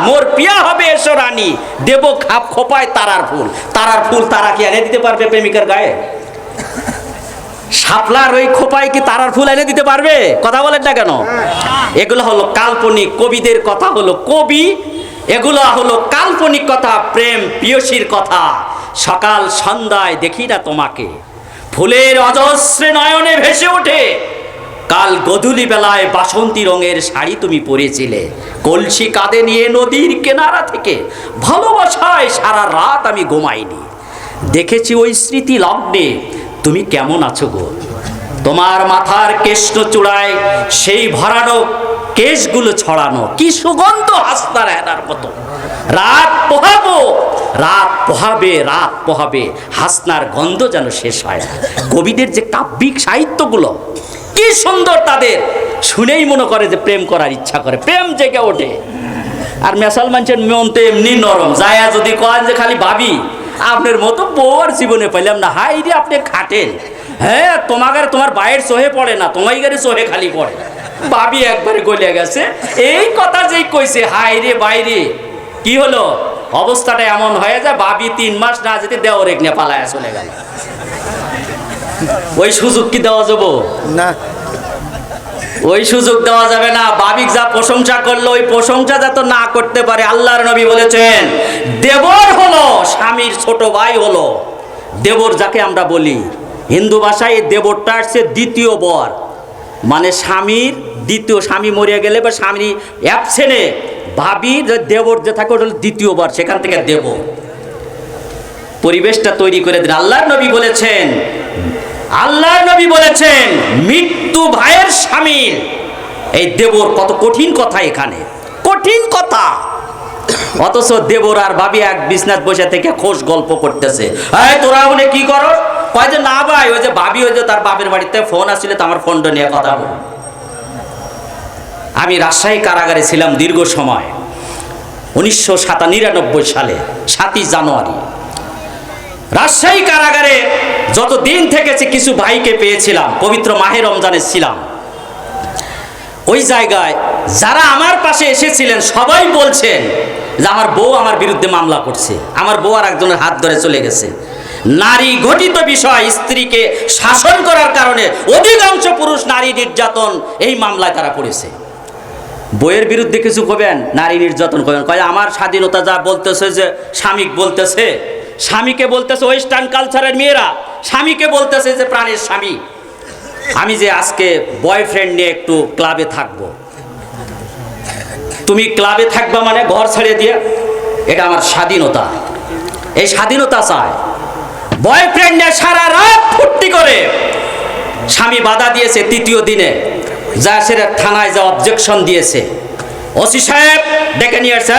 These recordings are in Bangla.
মোর পিয়া হবে এসো রানী, দেব খাপ খোপায় তারার ফুল। তারার ফুল তারা কি এনে দিতে পারবে প্রেমিকার গায়ে? শাপলার ওই খোপায় কি তারার ফুল এনে দিতে পারবে? কথা বলেন না কেন? এগুলো হলো কাল্পনিক, কবিদের কথা হলো কবি, এগুলো হলো কাল্পনিক কথা, প্রেম প্রিয়সীর কথা। সকাল সন্ধ্যায় দেখি না তোমাকে, ফুলের অজস্রে নয়নে ভেসে ওঠে। কাল গধূলি বেলায় বাসন্তী রঙের শাড়ি তুমি পরেছিলে, কলসি কাঁধে নিয়ে নদীর কিনারা থেকে ভালোবাসায় সারা রাত আমি ঘুমাইনি। দেখেছি ওই স্মৃতি লগ্নে তুমি কেমন আছো গো, তোমার মাথার কেষ্ট চূড়ায় সেই ভরানো কেশগুলো ছড়ানো, কি সুগন্ধ হাসনার হেনার মতো। রাত পোহাবো, রাত পোহাবে, রাত পোহাবে, হাসনার গন্ধ যেন শেষ হয় না। কবিদের যে কাব্যিক সাহিত্যগুলো কি সুন্দর, তাদের শুনেই মনে করে যে প্রেম করার ইচ্ছা করে, প্রেম জেগে ওঠে। আর মেসাল মানুষের মন তো এমনি নরম, যায়া যদি কন যে খালি ভাবি আপনার মতো বউ আর জীবনে পাইলাম না, হাই রে আপনি খাটেন, হ্যাঁ তোমাকে তোমার বাইরের সোহে পড়ে না, তোমাই গাড়ি সোহে খালি পড়ে। ভাবি একবারে গলে গেছে, এই কথা যেই কইছে হাই রে বাইরে কি হলো, অবস্থাটা এমন হয়ে যায় ভাবি 3 মাস না যেতে দেওয়ার এক নিয়ে পালায় চলে গেল। ওই সুযোগ কি দেওয়া যাবো না? ওই সুযোগ দেওয়া যাবে না। বাবিক যা প্রশংসা করলো, ওই প্রশংসা যাতে না করতে পারে। আল্লাহর নবী বলেছেন দেবর হলো স্বামীর ছোট ভাই হলো। দেবর যাকে আমরা বলি হিন্দু ভাষায়, দেবরটা আসছে দ্বিতীয় বর, মানে স্বামীর দ্বিতীয়, স্বামী মরিয়া গেলে বা স্বামী অ্যাবসেন্টে ভাবি দেবর যে থাকে ওটা হলো দ্বিতীয় বর, সেখান থেকে দেবর। পরিবেশটা তৈরি করে দিন। আল্লাহর নবী বলেছেন, আল্লাহর নবী বলেছেন মৃত্যু ভাইয়ের স্বামীর, এই দেবর, কত কঠিন কথা, এখানে কঠিন কথা। অথচ দেবর আর ভাবি এক বিছনাত বসে থেকে খোশ গল্প করতেছে, এই তোরা ওখানে কি করো? কয় যে না ভাই, ওই যে ভাবি ওই যে তার বাপের বাড়িতে ফোন আসছিল, তো আমার ফোনটা নিয়ে কথা বল। আমি রাজশাহী কারাগারে ছিলাম দীর্ঘ সময়, 1997 সালে 7ই জানুয়ারি। রাজশাহী কারাগারে যতদিন থেকেছি কিছু ভাইকে পেয়েছিলাম, পবিত্র মাহে রমজানে ছিলাম। ওই জায়গায় যারা আমার পাশে এসেছিলেন সবাই বলছেন যে আমার বউ আমার বিরুদ্ধে মামলা করছে, আমার বউ আর একজনের হাত ধরে চলে গেছে। নারী ঘটিত বিষয়, স্ত্রীকে শাসন করার কারণে অধিকাংশ পুরুষ নারী নির্যাতন এই মামলায় তারা পড়েছে। বইয়ের বিরুদ্ধে কিছু করবেন, নারী নির্যাতন করবেন, কয় আমার স্বাধীনতা যা বলতেছে, যে স্বামী বলতেছে, স্বামীকে বলতেছে ওয়েস্টার্ন কালচারের মেয়েরা, স্বামীকে বলতেছে যে প্রাণের স্বামী, আমি যে আজকে বয়ফ্রেন্ড নিয়ে একটু ক্লাবে থাকবো, তুমি ক্লাবে থাকবা মানে ঘর ছেড়ে দিয়ে, এটা আমার স্বাধীনতা, এই স্বাধীনতা চায়। বয়ফ্রেন্ড নিয়ে সারা রাত ফুর্তি করে, স্বামী বাধা দিয়েছে, তৃতীয় দিনে যা সেটা থানায় যা অবজেকশন দিয়েছে, ওসি সাহেব ডেকে নিয়ে আসছে,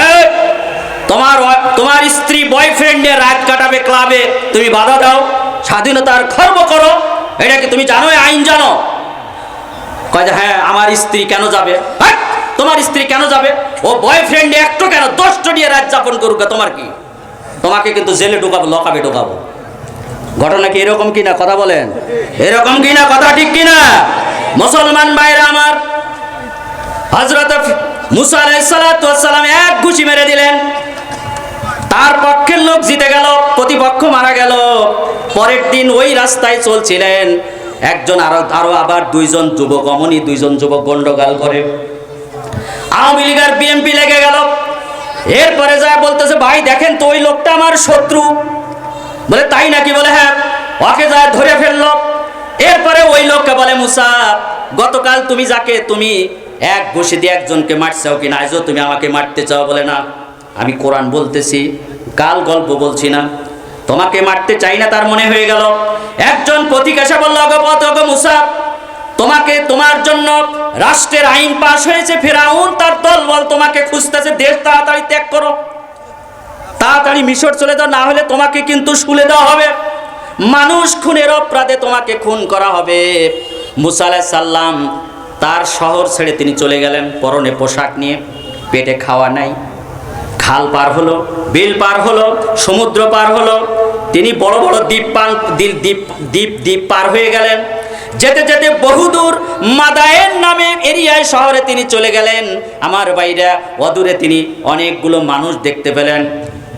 তোমার স্ত্রী বয়ফ্রেন্ড নিয়ে রাত কাটাবে ক্লাবে, তুমি বাধা দাও, স্বাধীনতার খর্ব করো, এটা কি তুমি জানো, আইন জানো? কয় যে হ্যাঁ আমার স্ত্রী কেন যাবে? তোমার স্ত্রী কেন যাবে? ও বয়ফ্রেন্ড একটু কেন 10টা নিয়ে রাত যাপন করুক, তোমার কি? তোমাকে কিন্তু জেলে ঢোকাবো, লকাবে ঢোকাবো। ঘটনা কি এরকম কিনা? কথা বলেন, এরকম কিনা? কথা ঠিক কিনা? মুসলমান ভাইরা আমার, হযরত মুসা আলাইহিস সালাম এক ঘুষি মেরে দিলেন, তার পক্ষের লোক জিতে গেল, প্রতিপক্ষ মারা গেল। পরের দিন ওই রাস্তায় চলছিলেন, একজন আরো আবার 2জন যুবক, অমনি 2জন যুবক গন্ডগোল করে আওয়ামী লীগ আর বিএনপি লেগে গেল। এরপরে যায় বলতেছে ভাই দেখেন তো ওই লোকটা আমার শত্রু। বলে তাই নাকি? বলে হ্যাঁ। ওকে যায় ধরে ফেললো। এরপরে ওই লোককে বলে মুসা, গতকাল তুমি যাকে তুমি এক ঘুষি দিয়ে একজনকে মারছাও কিনা, আজও তুমি আমাকে মারতে চাও? বলে না, আমি কোরআন বলতেছি, কাল গল্প বলছি না, তোমাকে মারতে চাই না, তার মনে হয়ে গেল। একজন পথিক এসে বলল, অগো মুসা, তোমাকে, তোমার জন্য রাষ্ট্রের আইন পাশ হয়েছে, ফেরাউন তার দলবল তোমাকে খুঁজতেছে, দেশ তাড়াতাড়ি ত্যাগ করো, তাড়াতাড়ি মিশর চলে যাও, না হলে তোমাকে কিন্তু শুলে দেওয়া হবে, মানুষ খুনের অপরাধে তোমাকে খুন করা হবে। মুসা আলাইহিস সালাম তার শহর ছেড়ে তিনি চলে গেলেন, পরনে পোশাক নিয়ে, পেটে খাওয়া নাই, খাল পার হলো, বিল পার হলো, সমুদ্র পার হলো, তিনি বড় বড় দ্বীপ পার হয়ে গেলেন। যেতে যেতে বহুদূর মাদায়েন নামে এরিয়ায় শহরে তিনি চলে গেলেন। আমার ভাইরা, অদূরে তিনি অনেকগুলো মানুষ দেখতে পেলেন।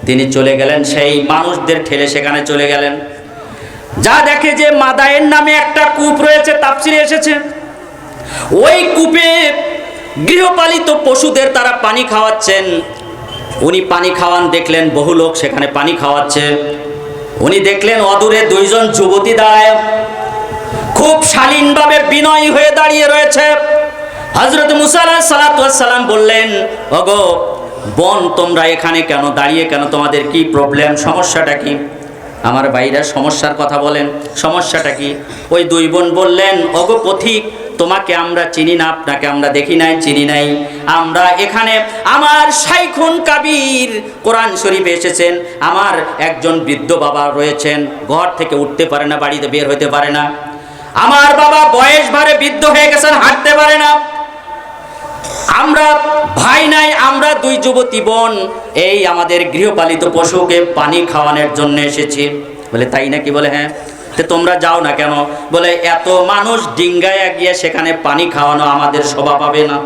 তিনি চলে গেলেন, সেই মানুষদের ঠেলে সেখানে চলে গেলেন। যা দেখে যে মাদায়েন নামে একটা কূপ রয়েছে, তাফসিরে এসেছে, ওই কূপে গৃহপালিত পশুদের তারা পানি খাওয়াচ্ছেন। উনি পানি খাওয়ান দেখলেন, বহু লোক সেখানে পানি খাওয়াচ্ছে। উনি দেখলেন অদূরে দুইজন যুবতী দাঁড়ায়, খুব শালীনভাবে বিনয়ী হয়ে দাঁড়িয়ে রয়েছে। হযরত মুসা আলাইহিস সালাতু ওয়াস সালাম বললেন, ওগো বোন, তোমরা এখানে কেন দাঁড়িয়ে, কেন তোমাদের কি প্রবলেম, সমস্যাটা কি? আমার ভাইরা সমস্যার কথা বলেন, সমস্যাটা কি? ওই দুই বোন বললেন, ওগো পথিক, তোমাকে আমরা চিনি না, আপনাকে আমরা দেখি নাই, চিনি নাই। আমরা এখানে আমার শাইখুন কাবীর কোরআন শরীফে এসেছেন, আমার একজন বৃদ্ধ বাবা রয়েছেন, ঘর থেকে উঠতে পারে না, বাড়িতে বের হতে পারে না। আমার বাবা বয়স ভারে বৃদ্ধ হয়ে গেছেন, হাঁটতে পারে না। আমরা ভাই নাই, আমরা দুই যুবতী বোন এই আমাদের গৃহপালিত পশুকে পানি খাওয়ানোর জন্য এসেছি। বলে তাই নাকি? বলে হ্যাঁ। তো তোমরা যাও না কেন? বলে এত মানুষ ডিঙ্গায় গিয়ে সেখানে পানি খাওয়ানো আমাদের শোভা পাবে না,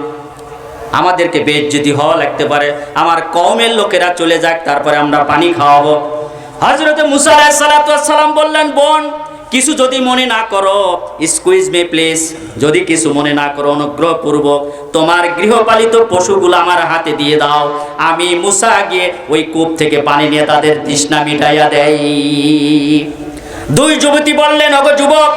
আমাদেরকে বেইজ্জতি হওয়া লাগতে পারে। আমার কওমের লোকেরা চলে যাক, তারপরে আমরা পানি খাওয়াবো। হযরত মুসা আলাইহিস সালাতু ওয়াস সালাম বললেন, বোন কিছু যদি মনে না করো, স্কুইজ মি প্লিজ, যদি কিছু মনে না করো অনুগ্রহপূর্বক তোমার গৃহপালিত পশুগুলো আমার হাতে দিয়ে দাও। আমি মুসা গিয়ে ওই কূপ থেকে পানি নিয়ে তাদের তৃষ্ণা মিটাইয়া দেই। দুই যুবতী বললেন, ওগো যুবক,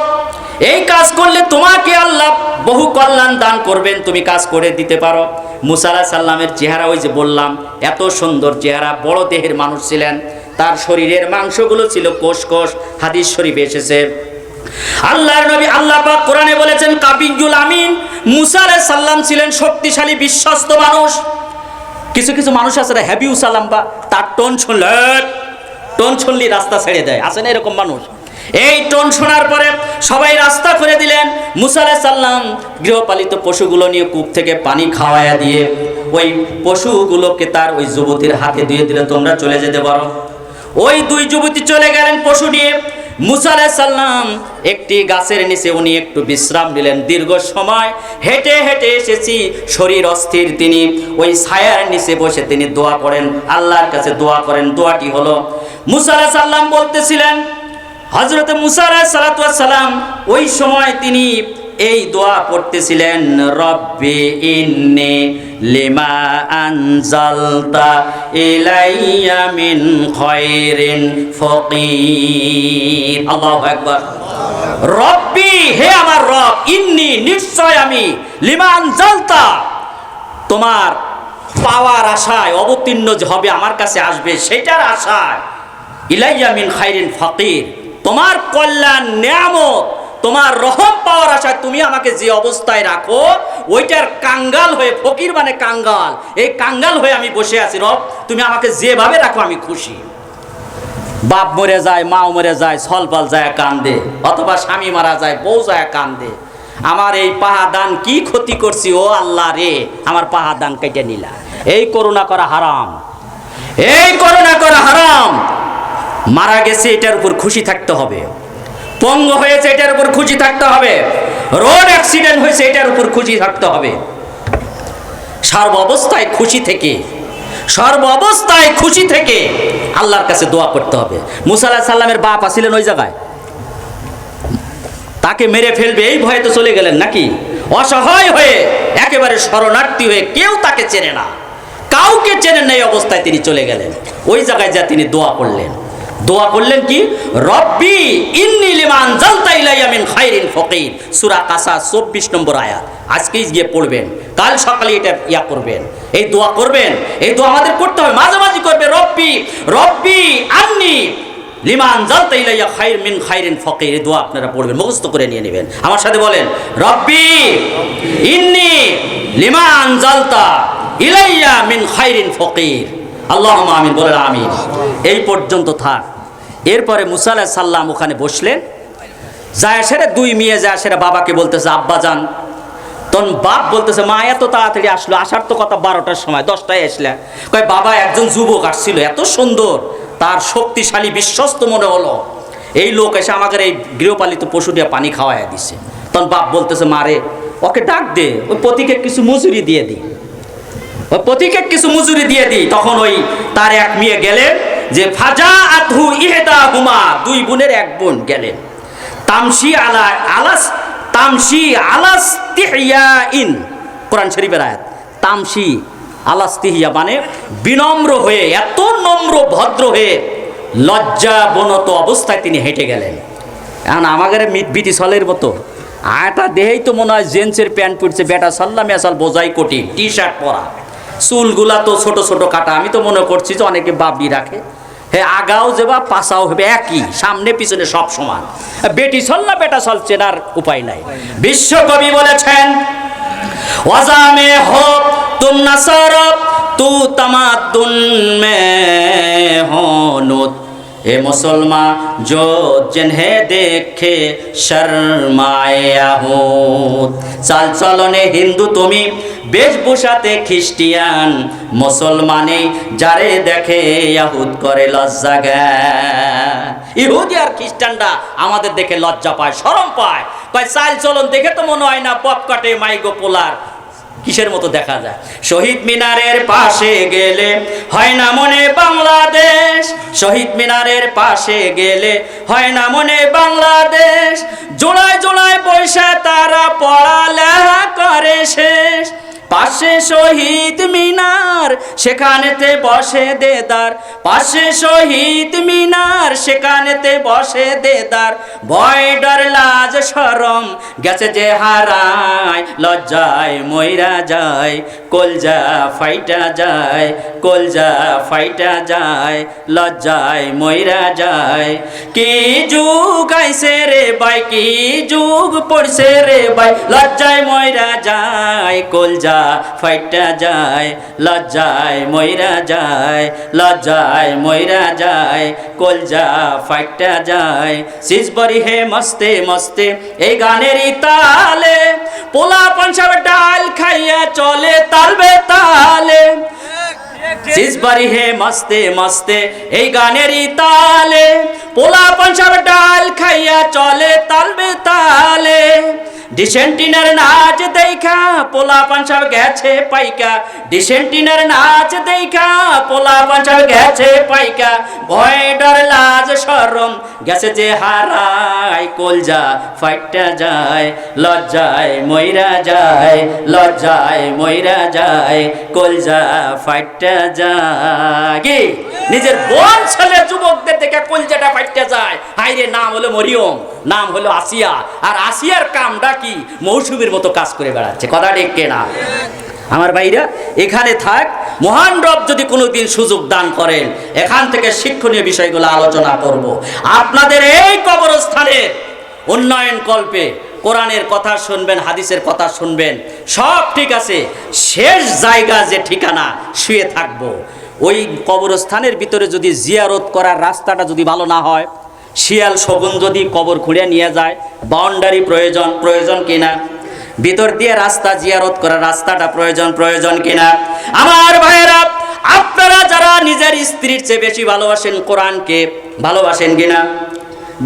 এই কাজ করলে তোমাকে আল্লাহ বহু কল্যাণ দান করবেন, তুমি কাজ করে দিতে পারো। মুসা আলাইহিস সালামের চেহারা, ওই যে বললাম এত সুন্দর চেহারা, বড় দেহের মানুষ ছিলেন, তার শরীরের মাংসগুলো ছিল কোষ কোষ, হাদিস শরীফে এসেছে। আল্লাহর নবী আল্লাহ পাক কোরআনে বলেছেন কাবিয়ুল আমিন। মুসা আলাইহিস সালাম ছিলেন শক্তিশালী বিশ্বস্ত মানুষ। কিছু কিছু মানুষ আছে হ্যাবিউ সালাম, বা তার টোন শুনলেই রাস্তা ছেড়ে দেয়, আছে না এরকম মানুষ? এই টোন শোনার পরে সবাই রাস্তা করে দিলেন। মুসা আলাইহিস সালাম গৃহপালিত পশুগুলো নিয়ে কূপ থেকে পানি খাওয়ায়া দিয়ে ওই পশুগুলোকে তার ওই যুবতীর হাতে দিয়ে দিলে, তোমরা চলে যেতে পারো। ওই দুই যুবতী চলে গেলেন পশু নিয়ে। মুসা আলাইহিস সালাম একটি গাছের নিচে উনি একটু বিশ্রাম নিলেন। দীর্ঘ সময় হেঁটে হেঁটে এসেছি, শরীর অস্থির। তিনি ওই ছায়ার নিচে বসে তিনি দোয়া করেন, আল্লাহর কাছে দোয়া করেন। দোয়াটি হলো, মুসা আলাইহিস সালাম বলতেছিলেন, হযরত মুসা আলাইহিস সালাতু ওয়াস সালাম ওই সময় তিনি এই দোয়া পড়তেছিলেন, রব্বি ইন্নী লিমা আনজালতা ইলাইয়া মিন খায়রিন ফাকির। আল্লাহু আকবার। রব্বি, হে আমার রব, ইন্নী, নিশ্চয় আমি, লিমা আনজালতা, তোমার পাওয়ার আশায়, অবতীর্ণ যে হবে আমার কাছে আসবে সেটার আশায়, ইলাইয়া মিন খায়রিন ফাকির, তোমার কল্যাণ, নিয়ামত, তোমার রহম পাওয়ার আশায় তুমি আমাকে যে অবস্থায় রাখো, ওইটার কাঙ্গাল হয়ে, ফকির মানে কাঙ্গাল, এই কাঙ্গাল হয়ে আমি বসে আছি। রব, তুমি আমাকে যেভাবে রাখো আমি খুশি। বাপ মরে যায়, মাও মরে যায়, সলপাল যায় কান্দে, অথবা স্বামী মারা যায়, বউ যায় কান্দে, আমার এই পাহাদান কি ক্ষতি করছি, ও আল্লাহ রে, আমার পাহাদান কেটে নিলা। এই করুণা করা হারাম, এই করুণা করা হারাম। মারা গেছে এটার উপর খুশি থাকতে হবে, পঙ্গু হয়েছে এটার উপর খুশি থাকতে হবে, রোড অ্যাক্সিডেন্ট হয়েছে এটার উপর খুশি থাকতে হবে। সর্বাবস্থায় খুশি থেকে, সর্বাবস্থায় খুশি থেকে আল্লাহর কাছে দোয়া করতে হবে। মুসা আলাইহিস সালামের বাপ ছিলেন ওই জায়গায়, তাকে মেরে ফেলবে এই ভয়ে তো চলে গেলেন নাকি? অসহায় হয়ে, একেবারে শরণার্থী হয়ে, কেউ তাকে চেনে না, কাউকে চেনেন না, এই অবস্থায় তিনি চলে গেলেন। ওই জায়গায় যা তিনি দোয়া করলেন, দোয়া করলেন কি? রব্বি ইন্নী লিমা আনজালতা ইলাইয়া মিন খায়রিন ফাকির। সূরা কাসাস 24 নম্বর আয়াত। আজকেই গিয়ে পড়বেন, কাল সকালে এটা করবেন, এই দোয়া করবেন। এই দোয়া আমাদের করতে হবে, মাঝে মাঝে করবে। রব্বি, রব্বি আন্নী লিমা আনজালতা ইলাইয়া খায়রিন মিন খায়রিন ফাকির। এই দোয়া আপনারা পড়বেন, মুখস্থ করে নিয়ে নেবেন। আমার সাথে বলেন, রব্বি ইন্নী লিমা আনজালতা ইলাইয়া মিন খায়রিন ফাকির। আল্লাহুম্মা আমিন, বলেন আমিন। এই পর্যন্ত থাক। এরপরে মুসা আলাইহিস সালাম ওখানে বসলেন। যায় সেটা দুই মেয়ে যায় সেটা বাবাকে বলতেছে, আব্বা যান। তখন বাপ বলতেছে, মা এত তাড়াতাড়ি আসলো, আসার তো কথা 12টার সময়, 10টায় আসলে। কয় বাবা, একজন যুবক আসছিল, এত সুন্দর, তার শক্তিশালী বিশ্বস্ত মনে হলো, এই লোক এসে আমাদের এই গৃহপালিত পশু দিয়ে পানি খাওয়াইয়া দিছে। তখন বাপ বলতেছে, মারে ওকে ডাক দে, ওই পতিকে কিছু মজুরি দিয়ে দিই, ওই পতিকে কিছু মজুরি দিয়ে দিই। তখন ওই তার এক মেয়ে গেলেন, যে ফাজা আধু ইহেদা হুমা, দুই বোনের এক বোন গেলেন, তামসি আলা আলাস তামসি আলাস্তিহিয়া ইন, কোরআন শরীফের আয়াত। তামসি আলাস্তিহিয়া মানে বিনম্র হয়ে, এত নম্র ভদ্র হয়ে লজ্জাবনত অবস্থায় তিনি হেঁটে গেলেন। এখন আমাদের বিটি সলের মতো আটা দেহেই তো মনে হয় জেন্সের প্যান্ট পরছে, বেটা সাল্লা মেসাল বোঝাই কোটি, টি শার্ট পরা, চুলগুলা তো ছোট ছোট কাটা। আমি তো মনে করছি যে অনেকে বাবলি রাখে, হ্যাঁ আগাও যে বা পাশাও হবে একই, সামনে পিছনে সব সমান। বেটি সল না বেটা সল চেনার উপায় নাই। বিশ্বকবি বলেছেন, ওয়াজামে হো তুম নাসরব তু তামাদ্দুন মে হনুত, এ মুসলমান जो जिन्हें देखे शर्माए आहुत। চাল চলনে হিন্দু তুমি, বেশভূষাতে খ্রিস্টিয়ান, মুসলমানে যারে দেখে ইয়াহুদ করে লজ্জা জ্ঞান। ইহুদি আর খ্রিস্টানরা আমাদের দেখে লজ্জা পায়, শরম পায়, কয় চাল চলন দেখে তো মনে হয় না পপ কাটে মাইগো পোলার কিসের মতো দেখা যায়। শহীদ মিনারের পাশে গেলে হয় না মনে বাংলাদেশ, শহীদ মিনারের পাশে গেলে হয় না মনে বাংলাদেশ, জোড়ায় জোড়ায় বৈশা তারা পড়ালেখা করে শেষ। পাশে শহীদ মিনার সেখানেতে বসে দেদার, পাশে শহীদ মিনার সেখানেতে বসে দেদার, ভয় ডর লাজ শরম গেছে যে হারায়, লজ্জায় মইরা যায় কলজা ফাইটা যায়, কলজা ফাইটা যায়, লজ্জায় মইরা যায়। কি যুগ আইছে রে ভাই, কি যুগ পড়ছে রে ভাই, লজ্জায় মইরা যায় কলজা ফাইটা যায়, লজ্জায় মইরা যায়, লজ্জায় মইরা যায়, কলজা ফাইটা যায়। সিজবরি হে মস্তে মস্তে এই গানেরই তালে, পোলা পাঞ্চাব ডাল খাইয়া চলে তালবে তালে। সিজবরি হে মস্তে মস্তে এই গানেরই তালে, পোলা পাঞ্চাব ডাল খাইয়া চলে তালবে তালে। ডিসেন্টিনার নাচ দেখা পোলা পাঞ্চাব গেছে পাইকা, ডিসেন্টিনার নাচ দেখা পোলা পাঞ্চাব গেছে পাইকা, ভয় ডর লাজ শরম গেছে যে হারায়, কলজা ফাইটা যায়, লজ্জায় মইরা যায়, লজ্জায় মইরা যায়, কলজা ফাইটা যায়। কি নিজের বোন ছেলে যুবকদের দেখে কলজাটা ফাইটা যায়। হাইরে নাম হলো মরিয়ম, নাম হলো আসিয়া, আর আসিয়ার কামটা কি মৌসুমীর মতো কাজ করে বেড়াচ্ছে। কথা ঠিক কেনা আমার ভাইরা? এখানে থাক, মহান রব যদি কোনোদিন সুযোগ দান করেন এখান থেকে শিক্ষণীয় বিষয়গুলো আলোচনা করব। আপনাদের এই কবরস্থানের উন্নয়ন কল্পে কোরআনের কথা শুনবেন, হাদিসের কথা শুনবেন, সব ঠিক আছে। শেষ জায়গা যে ঠিকানা শুয়ে থাকবো, ওই কবরস্থানের ভিতরে যদি জিয়ারত করার রাস্তাটা যদি ভালো না হয়, শিয়াল শগুন যদি কবর খুঁড়ে নিয়ে যায়, বাউন্ডারি প্রয়োজন কিনা, ভিতর দিয়ে রাস্তা জিয়ারত করার রাস্তাটা প্রয়োজন কিনা। আমার ভাইয়েরা, আপনারা যারা নিজের স্ত্রীর চেয়ে বেশি ভালোবাসেন কোরআনকে, ভালোবাসেন কিনা?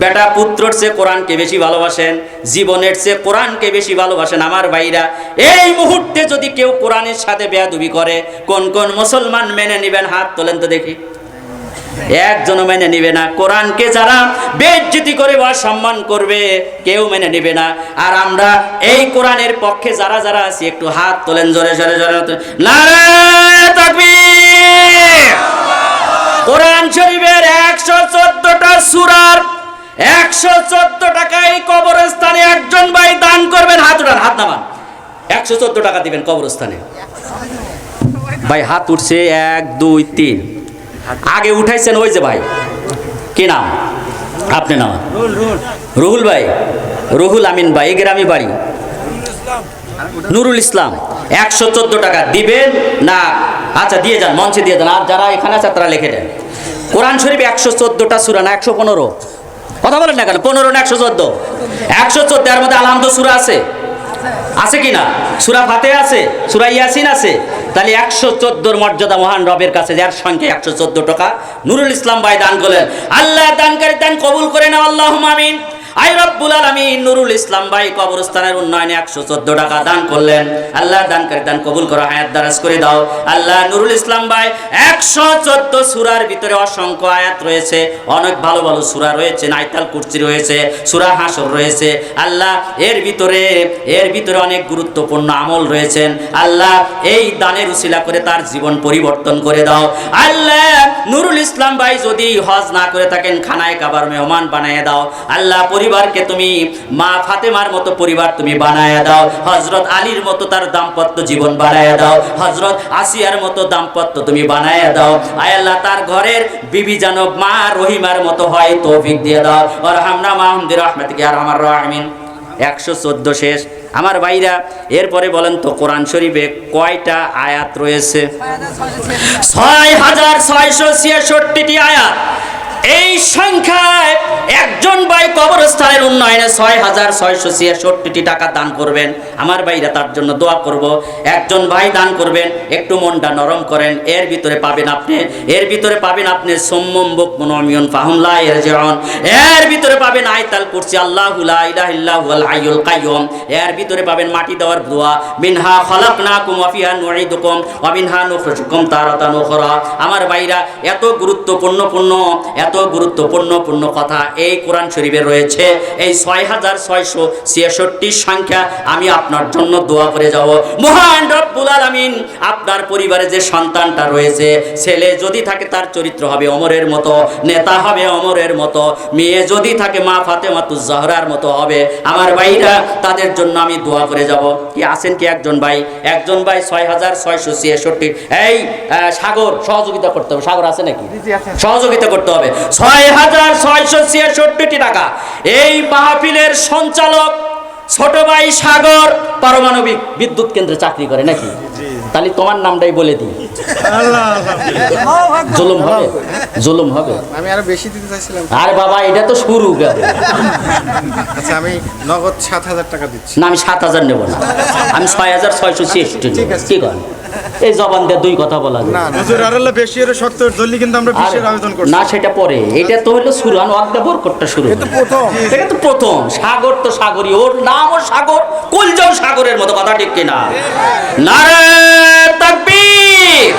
বেটা পুত্রর চেয়ে কোরআনকে বেশি ভালোবাসেন, জীবনের চেয়ে কোরআনকে বেশি ভালোবাসেন। আমার ভাইরা, এই মুহূর্তে যদি কেউ কোরআনের সাথে বেয়াদবি করে, কোন কোন মুসলমান মেনে নেবেন? হাত তোলেন তো দেখি। একজনও মেনে নিবে না। কোরআনকে যারা বেইজ্জতি করে বা সম্মান করবে, কেউ মেনে নিবে না। আর আমরা এই কোরআনের পক্ষে যারা যারা আছি, একটু হাত তোলেন জোরে জোরে জোরে। নারে তাকবীর! কোরআন শরীফের 114টা সূরার 114 টাকা এই কবরস্থানে একজন ভাই দান করবেন। হাত উঠান, হাত নামান। 114 টাকা দিবেন কবরস্থানে। ভাই হাত উঠছে, 1 2 3। আগে উঠাইছেন ওই যে ভাই, কি নাম আপনি? নাম রুহুল ভাই, রুহুল আমিন ভাই, এই গ্রামে বাড়ি। নুরুল ইসলাম। 114 টাকা দিবেন না? আচ্ছা দিয়ে যান, মঞ্চে দিয়ে যান। আর যারা এখানে আছে তারা লিখে দেন। কোরআন শরীফ 114টা সূরা না 115? কথা বলেন না কেন? 15 না 114? 114। এর মধ্যে আলহামদ সূরা আছে, আছে কিনা? সূরা ফাতিহা আছে, সূরা ইয়াসিন আছে। তাহলে 114 মর্যাদা মহান রবের কাছে, যার সংখ্যা 114 টাকা নুরুল ইসলাম ভাই দান করলেন। আল্লাহ দানকারী দান কবুল করে নাও, আল্লাহুম্মা আমিন। আই রব্বুল আলামিন নুরুল ইসলাম ভাই কবরস্থানের উন্নয়নে 114 টাকা দান করলেন। আল্লাহ দানকারী দান কবুল করো, হায়াত দারাজ করে দাও। আল্লাহ নুরুল ইসলাম ভাই 114 সূরার ভিতরে অসংখ্য আয়াত রয়েছে, অনেক ভালো ভালো সূরা রয়েছে, আয়াতুল কুরসি রয়েছে, সূরা হাসর রয়েছে। আল্লাহ এর ভিতরে অনেক গুরুত্বপূর্ণ আমল রয়েছেন। আল্লাহ এই দানের উসিলা করে তার জীবন পরিবর্তন করে দাও। আল্লাহ নুরুল ইসলাম ভাই যদি হজ না করে থাকেন, খানায় কাবার মেহমান বানায় দাও। আল্লাহ পরিবারকে তুমি মা ফাতেমার মতো পরিবার তুমি বানায় দাও। হযরত আলীর মতো তার দাম্পত্য জীবন বানায় দাও। হযরত আসিয়ার মতো দাম্পত্য তুমি বানায় দাও। আয় আল্লাহ তার ঘরের বিবি যেন মা রহিমার মতো হয়, তৌফিক দিয়ে দাও। ওয়ারহামনা মাহুম বিরহমাতিকা ইয়া আরহামার রাহিমিন। 114 শেষ। আমার ভাইরা, এরপরে বলেন তো কোরআন শরীফে কয়টা আয়াত রয়েছে? 6666টি আয়াত। এই সংখ্যায় একজন ভাই কবরস্থানের উন্নয়নে 6666টি টাকা দান করবেন। আমার ভাইরা তার জন্য দোয়া করব। একজন ভাই দান করবেন, একটু মনটা নরম করেন। এর ভিতরে পাবেন আপনি সুম্মুম বুকমুন উমিয়ুন ফাহুম লা ইয়ারজিউন। এর ভিতরে পাবেন আয়াতুল কুরসি, আল্লাহু লা ইলাহা ইল্লা হুয়াল হাইয়ুল কাইয়্যুম। এর ভিতরে পাবেন মাটি দেওয়ার দোয়া, মিনহা খলাকনাকুম ওয়া ফিহা নুঈদুকুম ওয়া মিনহা নুখরিজুকুম তারাতান উখরা। আমার ভাইরা, এত গুরুত্বপূর্ণ কথা এই কোরআন শরীফে রয়েছে। এই 6666 সংখ্যা আমি আপনার জন্য দোয়া করে যাব। মহান রব্বুল আলামিন আপনার পরিবারে যে সন্তানটা রয়েছে, ছেলে যদি থাকে তার চরিত্র হবে ওমরের মতো, নেতা হবে ওমরের মতো, মেয়ে যদি থাকে মা ফাতেমাতুজ জাহরার মতো হবে। আমার ভাইরা, তাদের জন্য আমি দোয়া করে যাব। কি আছেন কি একজন ভাই 6666? এই সাগর সহযোগিতা করতে হবে। সাগর আছে নাকি? সহযোগিতা করতে হবে। 6666 টাকা। এই মাহফিলের সঞ্চালক ছোট ভাই সাগর পারমাণবিক বিদ্যুৎ কেন্দ্রে চাকরি করে নাকি? তাহলে তোমার নামটাই বলে দিই। জুলুম হবে। আমি আরো বেশি দিতে চাইছিলাম। আরে বাবা, এটা তো শুরু। আচ্ছা, আমি নগদ 7000 টাকা দিচ্ছি। না, আমি 7000 নেব না, আমি 6666। ঠিক আছে। কি করেন? এই জবান দিয়ে দুই কথা বলা যায় না হুজুর, আরল্লাহ বেশি এর শক্ত দলি, কিন্তু আমরা বিশের আবেদন করছি না। সেটা পরে, এটা তো হলো শুরু। আমি অর্ধে বরকতটা শুরু, এটা তো প্রথম। সাগর তো সাগরই, ওর নামও সাগর, কলজাও সাগরের মতো। কথা ঠিক কিনা? নারে তাকবীর।